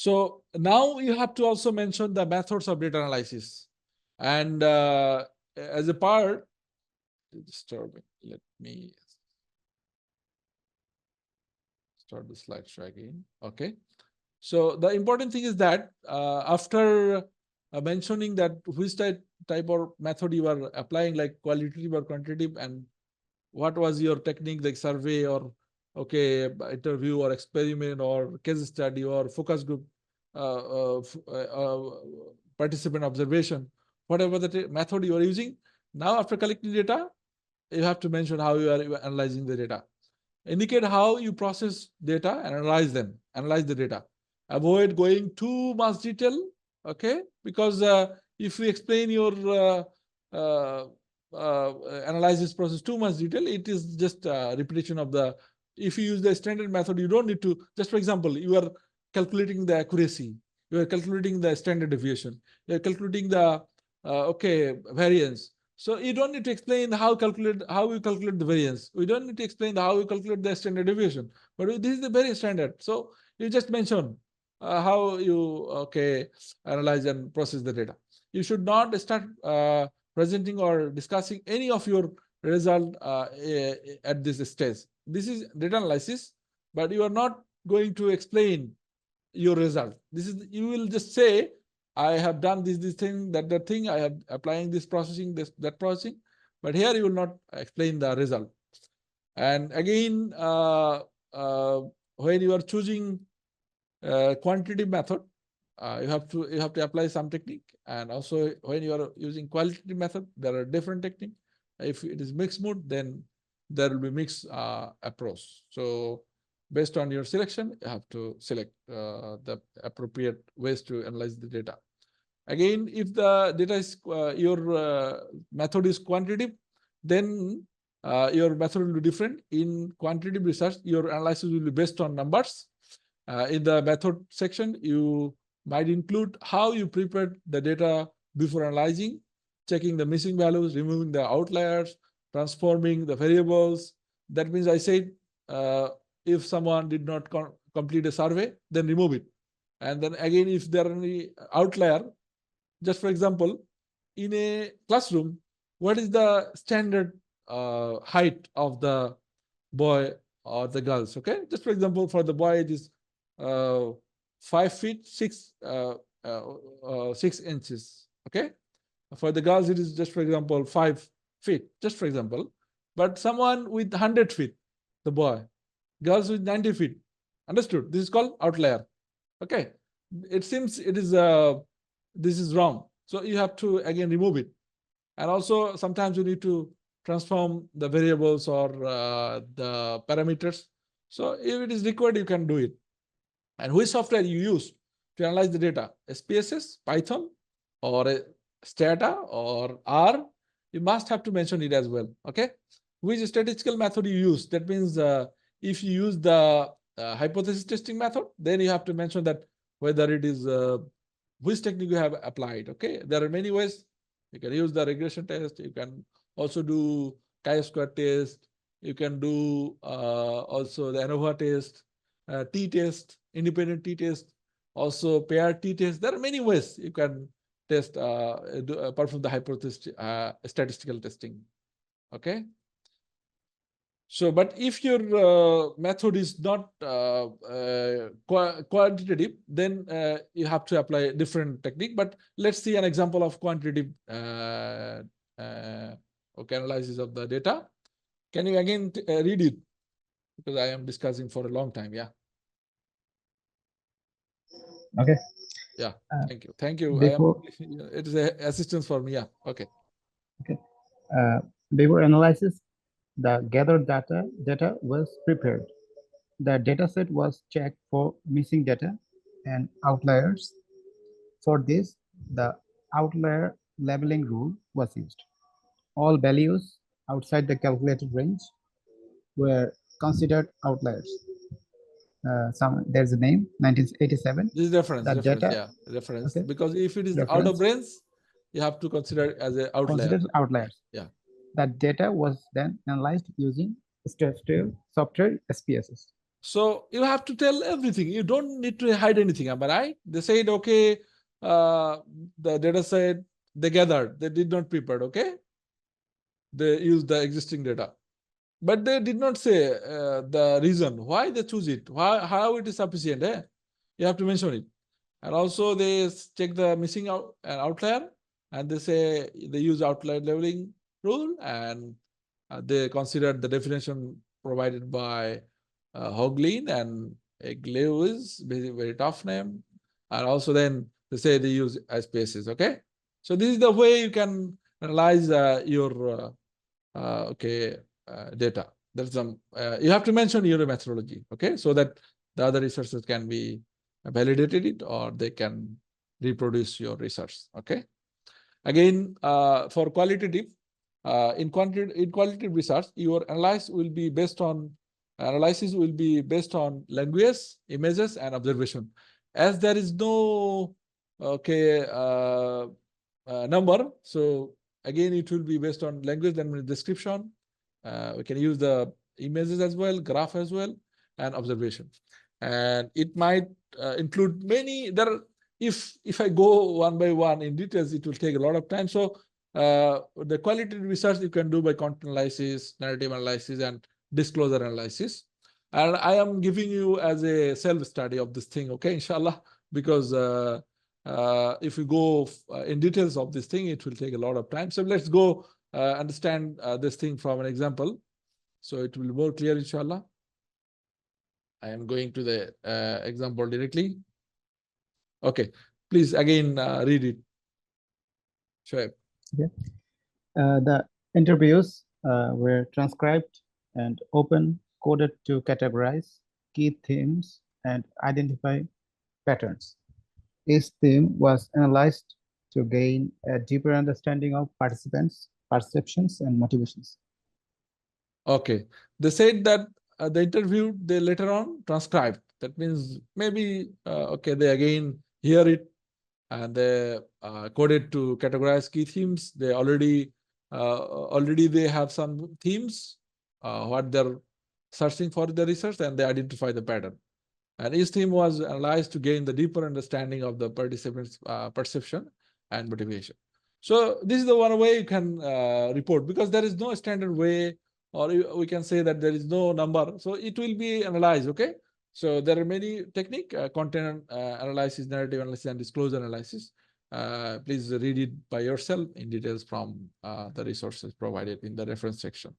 So now you have to also mention the methods of data analysis. And as a part, let me start the slideshow again. Okay. So the important thing is that after mentioning that which type of method you are applying, like qualitative or quantitative, and what was your technique, like survey or interview or experiment or case study or focus group participant observation, whatever the method you are using. Now after collecting data, you have to mention how you are analyzing the data. Indicate how you process data and analyze the data. Avoid going too much detail, okay? Because if you explain your analysis process too much detail, it is just repetition of the. If you use the standard method, you don't need to. Just for example, you are calculating the accuracy, you are calculating the standard deviation, you are calculating the variance. So you don't need to explain how you calculate the variance. We don't need to explain how you calculate the standard deviation. But this is the very standard. So you just mention how you analyze and process the data. You should not start presenting or discussing any of your result at this stage. This is data analysis, but you are not going to explain your result. This is, you will just say, I have done this thing, that thing, I have applying this processing, that processing, but here you will not explain the result. And again, when you are choosing quantitative method, you have to apply some technique. And also when you are using qualitative method, there are different technique. If it is mixed mode, then there will be mixed approach. So based on your selection, you have to select the appropriate ways to analyze the data. Again, if the data is your method is quantitative, then your method will be different. In quantitative research, your analysis will be based on numbers. In the method section, you might include how you prepared the data before analyzing, checking the missing values, removing the outliers, transforming the variables. That means I said, if someone did not complete a survey, then remove it. And then again, if there are any outlier, just for example, in a classroom, what is the standard height of the boy or the girls? Okay, just for example, for the boy it is 5 feet 6 inches. Okay, for the girls it is just for example 5 feet. Just for example, but someone with 100 feet, the boy, girls with 90 feet. Understood? This is called outlier. Okay, it seems it is this is wrong. So you have to again remove it. And also sometimes you need to transform the variables or the parameters. So if it is required, you can do it. And which software you use to analyze the data? SPSS, Python, or Stata, or R? You must have to mention it as well. Okay. Which statistical method you use? That means if you use the hypothesis testing method, then you have to mention that whether it is which technique you have applied. Okay, there are many ways. You can use the regression test. You can also do chi-square test. You can do also the ANOVA test, t-test, independent t-test, also pair t-test. There are many ways you can test perform the hypothesis statistical testing. Okay. So, but if your method is not quantitative, then you have to apply a different technique. But let's see an example of quantitative analysis of the data. Can you again read it? Because I am discussing for a long time. Yeah. Okay. Yeah. Thank you. Thank you. It is an assistance for me. Yeah. Okay. Okay. Before analysis, the gathered data was prepared. The dataset was checked for missing data and outliers. For this, the outlier labeling rule was used. All values outside the calculated range were considered outliers. There's a name, 1987. This is reference. That reference. data, Yeah. Reference. okay. Because if it is Reference. out of range, you have to consider it as an outlier. Considered outliers. Yeah. That data was then analyzed using statistical software SPSS. So you have to tell everything. You don't need to hide anything. Am I right? They said, okay, the data set they gathered, they did not prepare, okay? They used the existing data. But they did not say the reason why they choose it, how it is sufficient. You have to mention it. And also they check the missing outlier, and they say they use outlier labeling rule, and they consider the definition provided by Hoglin and Glue is very tough name. And also then they say they use spaces. Okay, so this is the way you can analyze your data. That's some you have to mention your methodology, okay, so that the other researchers can be validated it, or they can reproduce your research. Okay. Again, for qualitative, in qualitative research, your analysis will be based on language, images, and observation. As there is no number, so again it will be based on language and description. We can use the images as well, graph as well, and observation. And it might include many. If I go one by one in details, it will take a lot of time. So the qualitative research you can do by content analysis, narrative analysis, and disclosure analysis. And I am giving you as a self-study of this thing, okay, inshallah, because if you go in details of this thing, it will take a lot of time. So let's go understand this thing from an example. So it will be more clear, inshallah. I am going to the example directly. Okay, please again read it. Sure. Okay. The interviews were transcribed and open coded to categorize key themes and identify patterns. Each theme was analyzed to gain a deeper understanding of participants' perceptions and motivations. Okay, they said that the interview they later on transcribed. That means maybe okay, they again hear it and they coded to categorize key themes. They already they have some themes what they're searching for the research, and they identify the pattern. And each theme was analyzed to gain the deeper understanding of the participants' perception and motivation. So this is the one way you can report, because there is no standard way, or we can say that there is no number. So it will be analyzed, okay? So there are many technique, content analysis, narrative analysis, and disclosure analysis. Please read it by yourself in details from the resources provided in the reference section.